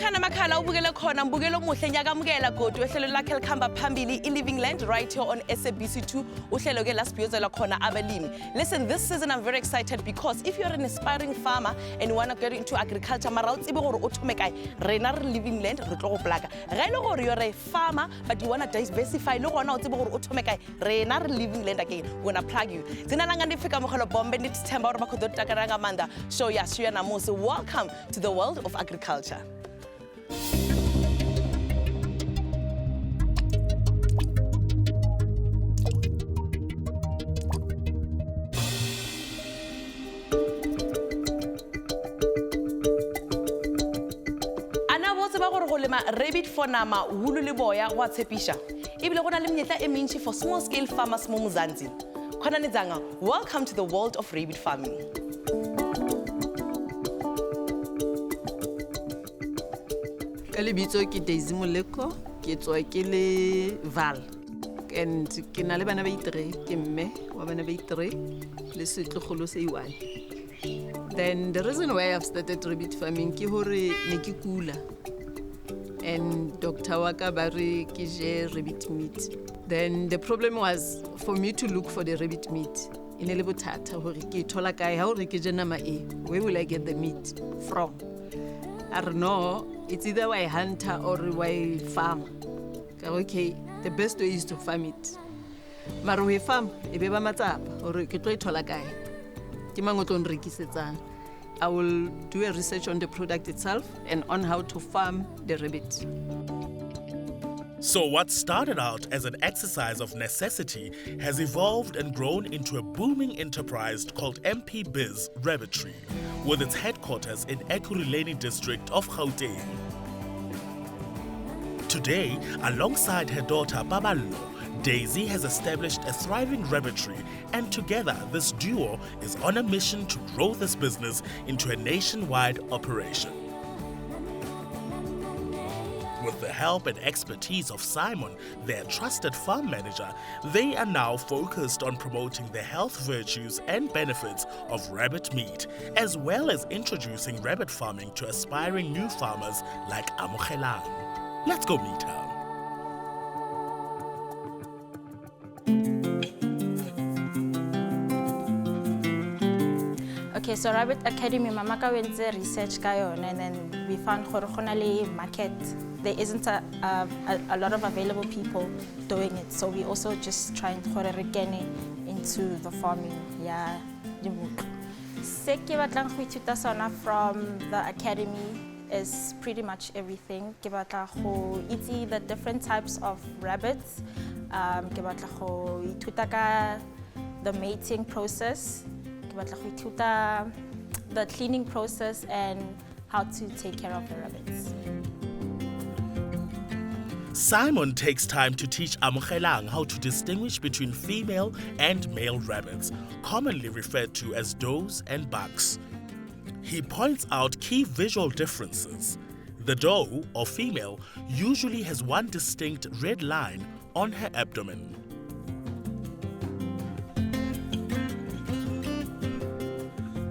Mtana makhala ubukele khona mbukelo muhle nyakamukela godu ehlelo lakhe likhamba phambili Living Land right here on SABC2 uhlelo ke lasibhiyozela khona abalimi. Listen, this season I'm very excited because if you're an aspiring farmer and you want to get into agriculture mara utsibe gore o thome kae rena re Living Land re tlo go plaka. Ga ile gore you're a farmer but you want to diversify le gona o tsebe gore o thome kae rena re Living Land again we gonna plug you. Dzina langa ndifika mogelo bombe ndithemba gore bakho dotakaranga manda. So yes, you namusi, welcome to the world of agriculture. Rabbit for nama hulu le boya wa tshepisha ibile gona le mnyetla e mentsi for small scale farmers mo Mozambique. Khona nizanga, welcome to the world of rabbit farming. Lebitso ke Daisy Moleko ke tswa ke le Val and ke na le bana ba 3 ke mme wa bana ba 3 le setlogolo se 1. Then the reason why I've started rabbit farming ke hore ne ke kula and Dr. Waka bare ke je rabbit meat. Then the problem was for me to look for the rabbit meat. Ine le bothata hore ke thola kae ha hore ke je nama e, where will I get the meat from? I don't know, it's either why hunter or why farm. Okay, the best way is to farm it. Mara we farm, ebe ba matsapa hore ke tlo thola kae. Ke mang o tlo nrekisetsang. I will do a research on the product itself and on how to farm the rabbit. So what started out as an exercise of necessity has evolved and grown into a booming enterprise called MP Biz Rabbitry, with its headquarters in Ekurhuleni district of Gauteng. Today, alongside her daughter Paballo, Daisy has established a thriving rabbitry, and together this duo is on a mission to grow this business into a nationwide operation. With the help and expertise of Simon, their trusted farm manager, they are now focused on promoting the health virtues and benefits of rabbit meat, as well as introducing rabbit farming to aspiring new farmers like Amogelang. Let's go meet her. Okay, so Rabbit Academy, Mamaka went the research and then we found Cornel market. There isn't a lot of available people doing it, so we also just trying to get into the farming. Yeah, from the academy is pretty much everything. The different types of rabbits, the mating process, the cleaning process, and how to take care of the rabbits. Simon takes time to teach Amogelang how to distinguish between female and male rabbits, commonly referred to as does and bucks. He points out key visual differences. The doe, or female, usually has one distinct red line on her abdomen.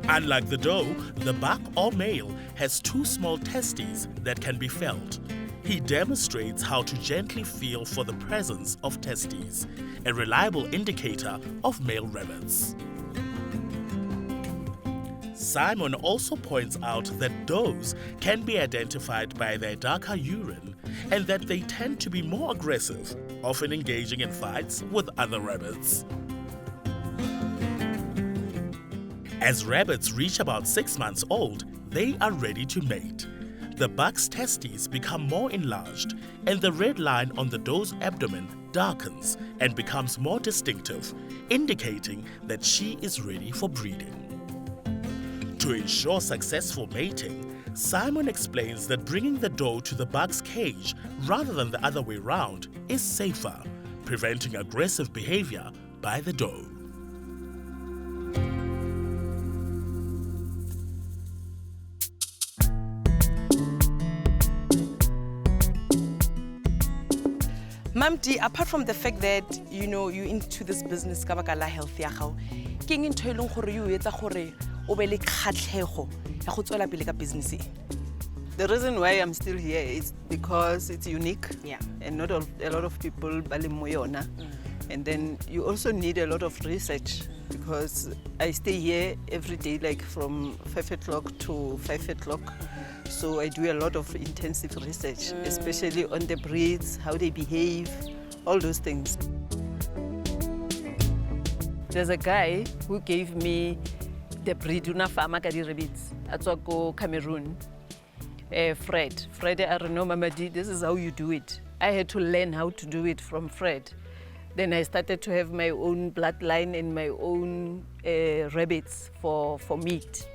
Unlike the doe, the buck or male has 2 small testes that can be felt. He demonstrates how to gently feel for the presence of testes, a reliable indicator of male rabbits. Simon also points out that does can be identified by their darker urine and that they tend to be more aggressive, often engaging in fights with other rabbits. As rabbits reach about 6 months old, they are ready to mate. The buck's testes become more enlarged, and the red line on the doe's abdomen darkens and becomes more distinctive, indicating that she is ready for breeding. To ensure successful mating, Simon explains that bringing the doe to the buck's cage rather than the other way round is safer, preventing aggressive behavior by the doe. Mamti, apart from the fact that you're into this business ka baka la health ya gago, ke eng ntho eleng gore you etsa gore o be le kgatlhego ya go tswela pele ka business e? The reason why I'm still here is because it's unique. Yeah. And not a lot of people bali mo yona. And then you also need a lot of research because I stay here every day, like from 5 o'clock to 5 o'clock. So I do a lot of intensive research, especially on the breeds, how they behave, all those things. There's a guy who gave me the breed una farmer ka di rabbits at Cameroon. Fred, I don't know, Mamadi, this is how you do it. I had to learn how to do it from Fred. Then I started to have my own bloodline and my own rabbits for meat.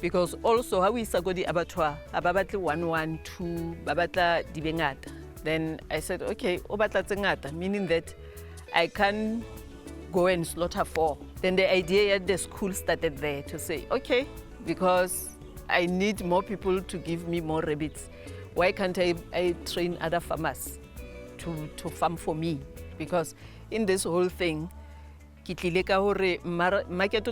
Because also, how we go the abattoir, ababatli 1, 1, 2, babatla dibengata. Then I said, okay, obatla tsengata, meaning that I can go and slaughter 4. Then the idea at the school started there to say, okay, because I need more people to give me more rabbits, why can't I train other farmers to farm for me? Because in this whole thing, market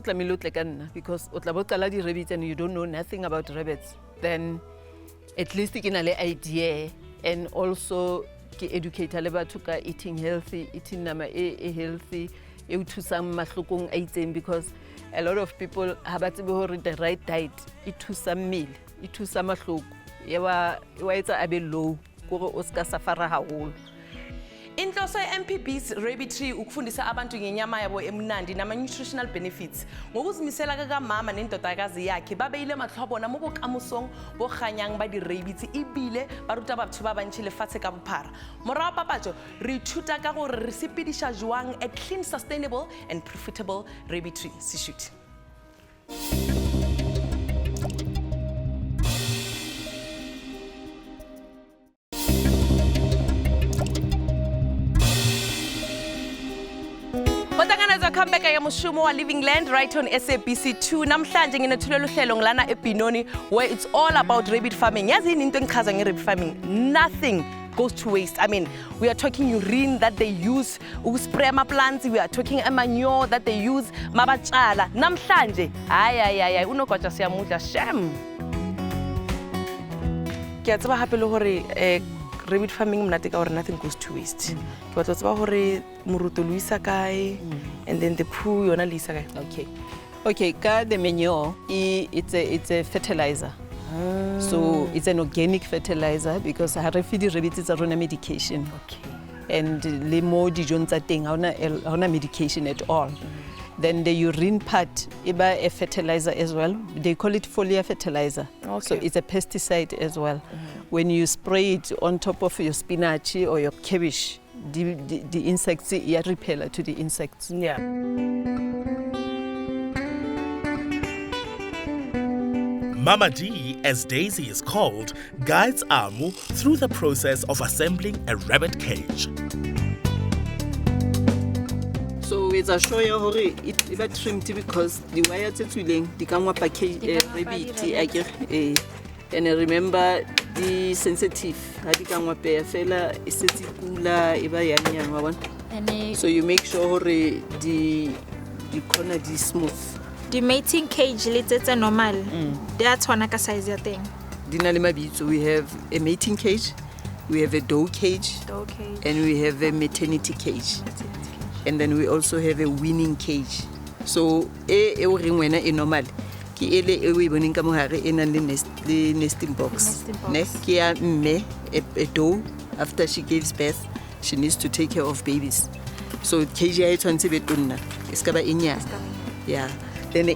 because rabbits and you don't know nothing about rabbits, then at least you can have an idea, and also educate about eating healthy, eating healthy, because a lot of people have the right diet, eat to some meal, eat to some mahloko, it's a bit low, Inhloso ye-MPB's Rabbitry ukufundisa abantu ngenyama yabo emnandi nama-nutritional benefits. Ngokuzimisela kakamama nendodakazi yakhe babeyile matlho bona mo bokamosong bo ganyang ba di-rabbits ebile ba ruta batho ba bantši lefatshe ka bophara. Morago papatso re ithuta ka gore re sepediša jwang a clean, sustainable and profitable rabbitry. Se shoot. Come back, I am Mushumo Living Land right on SABC2. Namhlanje nginethulelo uhlelo ngilana eBinoni where it's all about rabbit farming. Yazi into engichaza nge-rabbit farming, nothing goes to waste. I mean, we are talking urine that they use spray plants, we are talking manure that they use mabatshala. Namhlanje hayi unokwatsha siyamudla sham. Ke tsaba hape le hore rabbit farming mnate ka hore nothing goes to waste. Ke batla tsaba hore moruto luisa kae and then the poo yona lisa kae. Okay, the manure it's a fertilizer. So it's an organic fertilizer because feed rabbits is a medication. Okay. And le mo dijong tsa teng ha ona medication at all. Then the urine part, a fertilizer as well. They call it foliar fertilizer. Okay. So it's a pesticide as well. When you spray it on top of your spinach or your cabbage, the insects, you are repeller to the insects. Yeah. Mama D, as Daisy is called, guides Amu through the process of assembling a rabbit cage. So it's a show you it trimmed because the wires are too they can want rabbit. And I remember the sensitive. So you make sure the corner is smooth. The mating cage, it's a normal. That's one size thing. So we have a mating cage, we have a doe cage, and we have a maternity cage. And then we also have a weaning cage. So normal. The nesting box. A doe, after she gives birth, she needs to take care of babies. So cage is yeah. Then a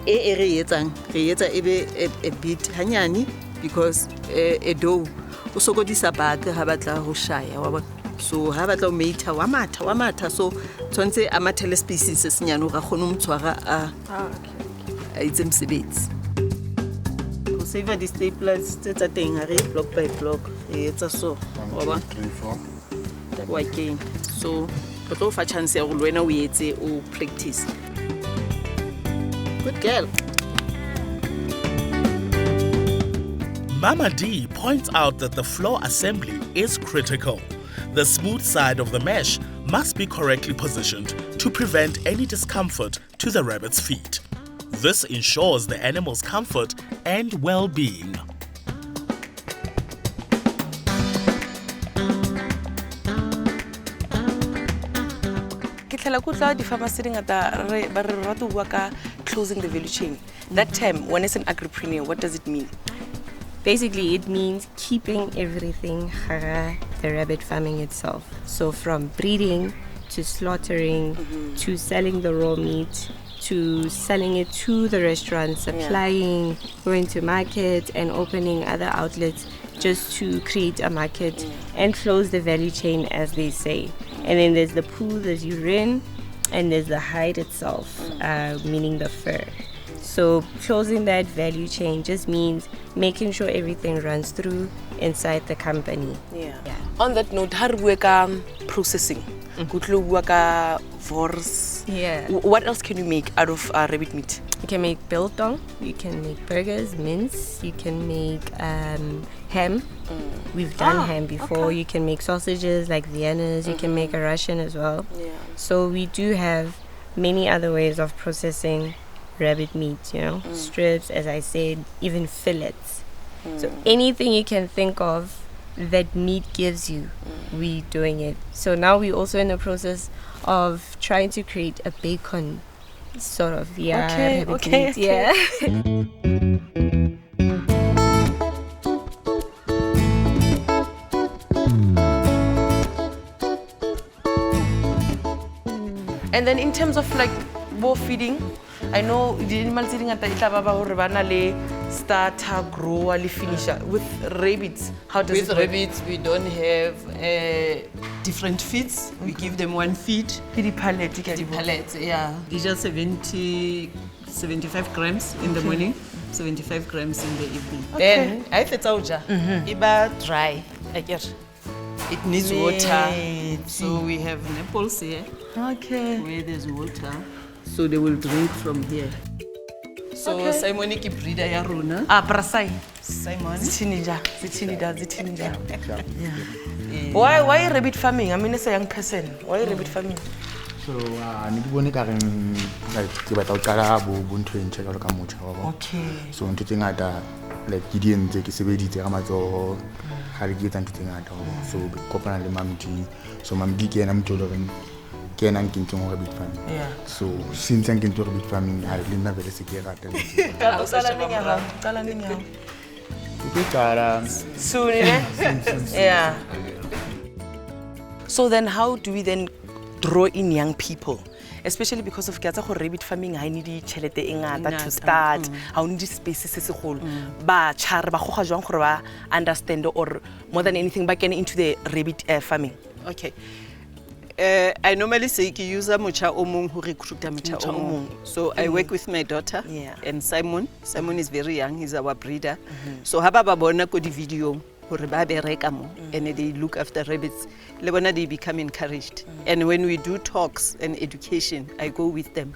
bit hanyani because a doe also got this bag habatla hoshaya. So habatla mate wamata so tonse amatele species nyano ga khonum tswara it's msebetsi. Save the staplers tse tsa teng ha re block by block it's so oba 3 4 working. So but o fa chance ya go lwena o etse o practice. Good girl. Mama D points out that the floor assembly is critical. The smooth side of the mesh must be correctly positioned to prevent any discomfort to the rabbit's feet. This ensures the animal's comfort and well-being. Cornel, ku tla di-pharmacy di ngata ba re rata ho bua ka closing the value chain. That term, when it's an agripreneur, what does it mean? Basically, it means keeping everything hara the rabbit farming itself. So from breeding to slaughtering to selling the raw meat to selling it to the restaurants, supplying, going to market and opening other outlets just to create a market and close the value chain, as they say. And then there's the poo, there's urine, and there's the hide itself, meaning the fur. So closing that value chain just means making sure everything runs through inside the company. Yeah. On that note, how do we processing? Kutlo bua ka wors. Yeah. What else can you make out of rabbit meat? You can make biltong, you can make burgers, mince, you can make ham. We've done ham before. Okay. You can make sausages like Vienna's, you can make a Russian as well. Yeah. So we do have many other ways of processing rabbit meat, you know, strips, as I said, even fillets. So anything you can think of that meat gives you, we doing it. So now we're also in the process of trying to create a bacon sort of, rabbit meat. Yeah. And then in terms of like boar feeding, I know the animals eating at the le starter, grower, le finisher. With rabbits, how does With it work? rabbits, we don't have different feeds. We give them one feed. The pallet, The pellets, yeah. These are 75 grams in the morning, 75 grams in the evening. Then, I iba dry. It needs water. So we have nipples here Okay. where there's water. So they will drink from here. So Okay. Simon is breeder ya rona. Prasai. Simon. Zithinida. Why rabbit farming? I mean, as a young person, why rabbit farming? So ni ke bone ka reng like ke batla ho qala bo ntho e ntjha jwalo ka motjha wa bona. Okay. So ntho tse ngata like ke di entse ke sebeditse ka matsoho ha re ke etsa ntho tse ngata ho bona. So ke kopana le mamdi. So mamdi ke ena motho le reng ke ena ke ntse ho rabbit farming. Yeah. So since ke ntse ho rabbit farming ha le nna vele se ke rata. Qala neng ya? Ke qala Soon, yeah. So then how do we then draw in young people? Especially because of rabbit farming, I need to start. I need spaces se segolo. Ba tshare ba goga jwang gore ba understand or more than anything ba kene into the rabbit farming. Okay. I normally say I use a mocha omong who recruit a mocha omong. So I work with my daughter and Simon. Simon is very young, he's our breeder. So haba babona ko di video hore ba bereka mo and they look after rabbits. Le bona they become encouraged. And when we do talks and education, I go with them.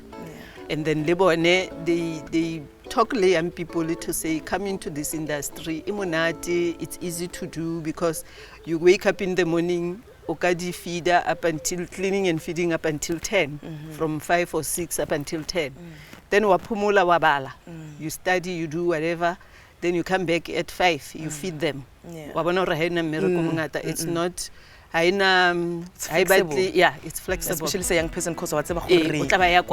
And then le bone they talk to young people to say come into this industry. Imonati, it's easy to do because you wake up in the morning okadi feeder up until cleaning and feeding up until 10, from 5 or 6 up until 10. Then wapumula wabala. You study, you do whatever. Then you come back at 5, you feed them. Wabona ora haina mmereko mongata. It's not haina flexible. Yeah, it's flexible. Especially say young person cause whatever everywhere.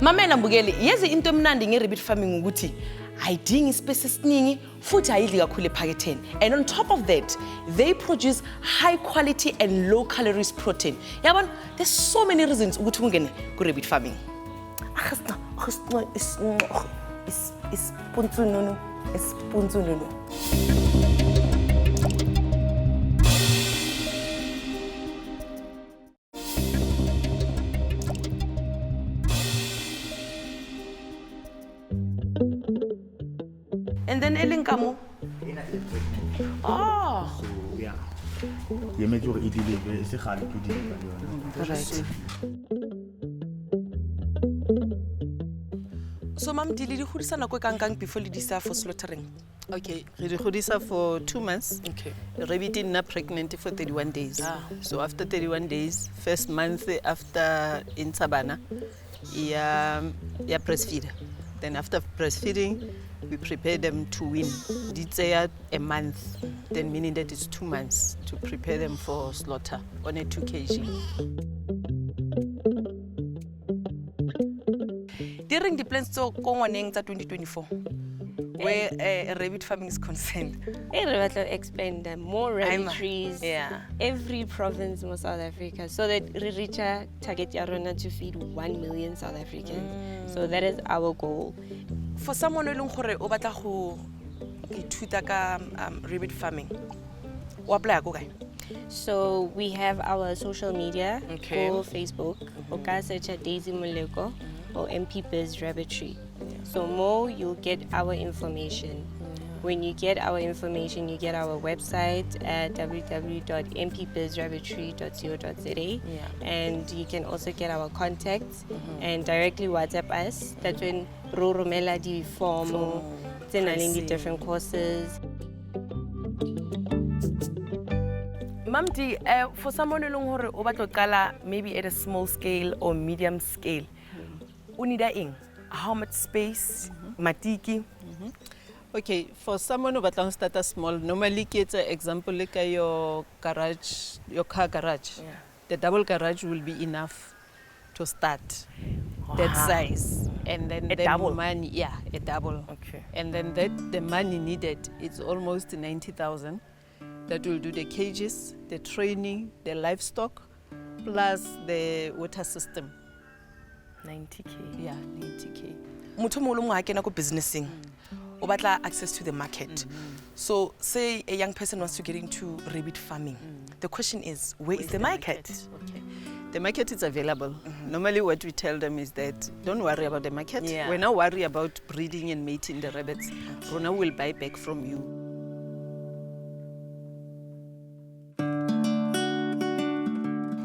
Mamela Mbugeli, yezi into emnandi nge-rabbit farming ukuthi ayidingi space esiningi futhi ayidli kakhulu ephaketheni. And on top of that, they produce high quality and low calories protein. Yabona, there's so many reasons ukuthi ungene ku-rabbit farming. Ispunzununu. And then Elinkamo. Oh. So yeah. Ye metso re idile se gale to di ka yona. Right. So mom dili di khudisa nako kang before le disa for slaughtering. Okay, we recordisa for 2 months. Okay. Rabbit is not pregnant for 31 days. So after 31 days, first month after in Sabana, breastfeed. Then after breastfeeding, we prepare them to wean. It's a month, then meaning that it's 2 months to prepare them for slaughter on a 2 kg. During the plans to go on in 2024, where rabbit farming is concerned. I would like to expand more rabbitries. Yeah. Every province in South Africa, so that we reach a target yarona to feed 1 million South Africans. So that is our goal. For someone who gore o batla go ithuta ka rabbit farming, o apply go kae? So we have our social media, Okay. or Facebook, or search at Daisy Moleko or MP Biz Rabbitry. So more, you'll get our information. When you get our information, you get our website at www.mpbizrabbitry.co.za, and you can also get our contacts and directly WhatsApp us. That's when Romela di form, the different courses. Mamdi, for someone who gore o batla qala maybe at a small scale or medium scale, o need eng? How much space? Matiki? Okay, for someone who batlang start small, normally it's an example like your garage, your car garage. Yeah. The double garage will be enough to start that size. And then A double? money, yeah, a double. Okay. And then the money needed, it's almost 90,000. That will do the cages, the training, the livestock, plus the water system. 90K. Yeah, 90K. Motho mo le mo ha kena go businessing. O batla access to the market. So say a young person wants to get into rabbit farming. The question is, where is the market? Okay. The market is available. Normally what we tell them is that don't worry about the market. Yeah. We're not worried about breeding and mating the rabbits. Rona will buy back from you.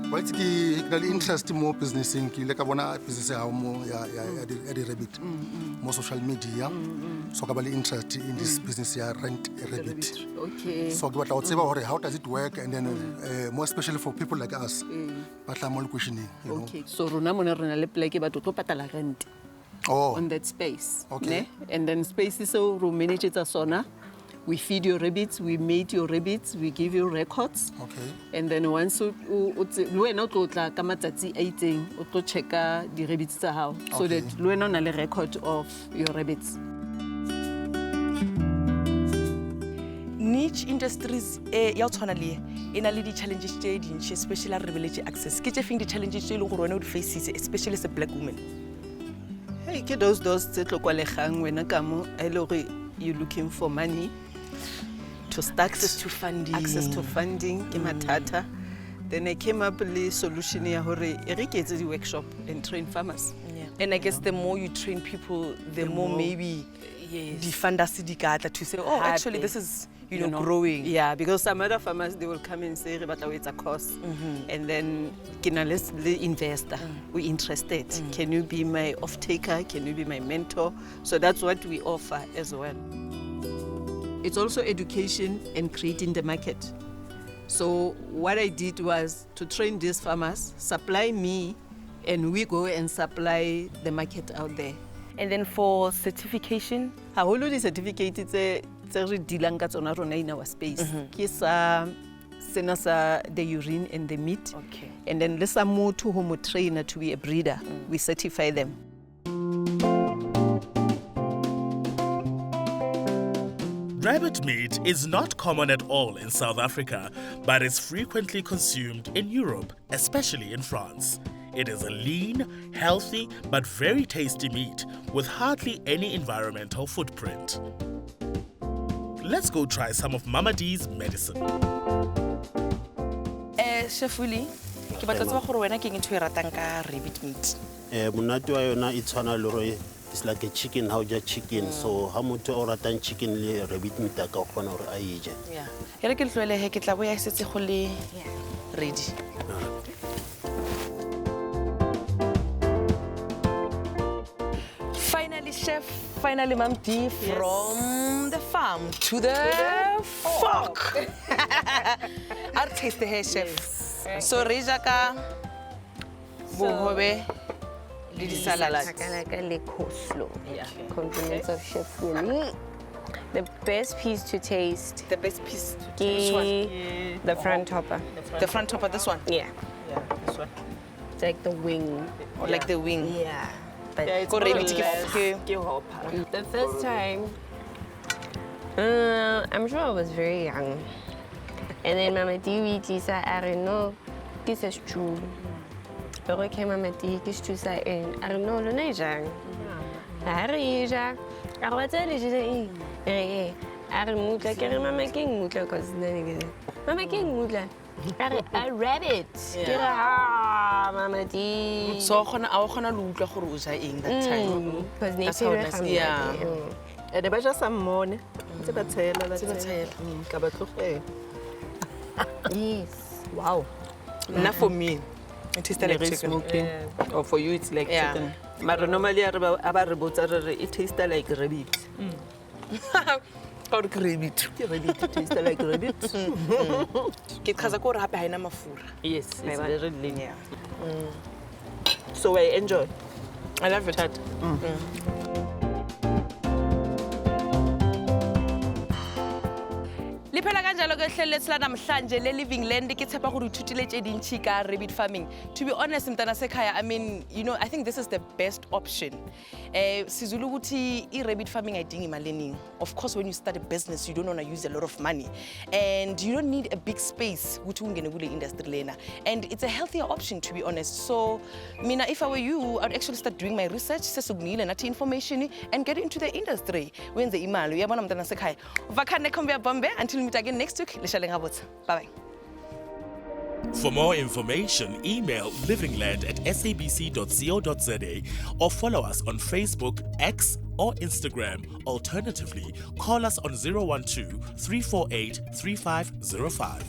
What's the interest more businessing? Like I wanna business more the rabbit, more social media. So I have interest in this business here, rent a rabbit. Okay. So what I would say about how does it work, and then more especially for people like us, but I'm all questioning. You know? Okay. So Rona mona le pleke ba to patala rent on that space. Okay. Ne? And then spaces so we manage it as sona. We feed your rabbits, we mate your rabbits, we give you records. Okay. And then once you not go tla ka matsatsi a itseng o tlo checka di rabbits tsa hao so that le wena o na le record of your rabbits. Niche industries ya o tshwana le ena le di challenges tse dintsi, especially re rebeletse access. Ke tse feng di challenges tse le go rona o di faces, especially as a black woman? Hey, ke those tse tlo kwalegang wena ka mo e le gore you looking for money to start Access to funding. Access to funding ke mathata. Then I came up with a solution ya hore e re ke etse di workshop and train farmers. Yeah. And I guess the more you train people, the more maybe the funders dikata to say, oh, actually this is you know growing. Yeah, because some other farmers they will come and say it's a cost, and then let's the investor we interested. Can you be my off taker? Can you be my mentor? So that's what we offer as well. It's also education and creating the market. So what I did was to train these farmers, supply me, and we go and supply the market out there. And then for certification, Haholo di certificate tse re dealang ka tsona rona in our space. Ke sa sena sa the urine and the meat. Okay. And then le sa motho ho mo trainer to be a breeder. We certify them. Rabbit meat is not common at all in South Africa, but is frequently consumed in Europe, especially in France. It is a lean, healthy, but very tasty meat with hardly any environmental footprint. Let's go try some of Mama D's medicine. Chef Willie, ke batla tseba gore wena ke eng ntho e ratang ka rabbit meat? Monate wa yona e tshwana le gore it's like a chicken, how just chicken. So ha motho o ratang chicken le rabbit meat ka kgona gore a e je. Yeah. E re ke tlwele he ke tla boya setse go le ready. Finally, chef, finally, Ma'am D, from the farm to the fork. I'll taste the hair, chef. So, Rejaka, bohobe, Le di-salads. chakalaka le coleslaw. Compliments of Chef Willie. The best piece to taste, The best piece. Which one? the front topper. The front topper, this one. Yeah, Yeah, this one. it's like the wing. Or like the wing. Yeah. But Go rabbit the first time, I'm sure I was very young. And then Mama D we Lisa I don't know, this is true. Pero ke Mama D ke stew sa en I don't know lo na jang. Ha re ja. Ka ba tsa le je a re mutla ke re mama ke mutla cause nne mama ke mutla. A rabbit. Ke re ha Mama D. So I gonna lo utlwa gore o ja eng that time. Cause ne That's how nice. Yeah. And they just some morning. It's a tell. Yes. Wow. Not for me. It tasted like Very chicken. smoky. Or for you, it's like Yeah. chicken. But normally, it tastes like rabbit. How to crave it. Rabbit tastes like rabbit. Ke chaza gore hape ha ina mafura. Yes, it's very lean. Yeah. So I enjoy. I love it. Liphela kanjalo ke hlelo lethu namhlanje le Living Land ke tshepa gore uthutile tse dintsi ka rabbit farming. To be honest mntana sekhaya, I mean, you know, I think this is the best option. Sizulu ukuthi I-rabbit farming ayidingi imali eningi. Of course when you start a business you don't want to use a lot of money and you don't need a big space ukuthi ungene kule industry lena, and it's a healthier option to be honest. So mina if I were you I'd actually start doing my research sesukunile nathi information and get into the industry wenze imali. Uyabona mntana sekhaya. Vakhane khombe ya Bombe until we meet again next week. Bye-bye. For more information, email livingland@sabc.co.za or follow us on Facebook, X, or Instagram. Alternatively, call us on 012 348 3505.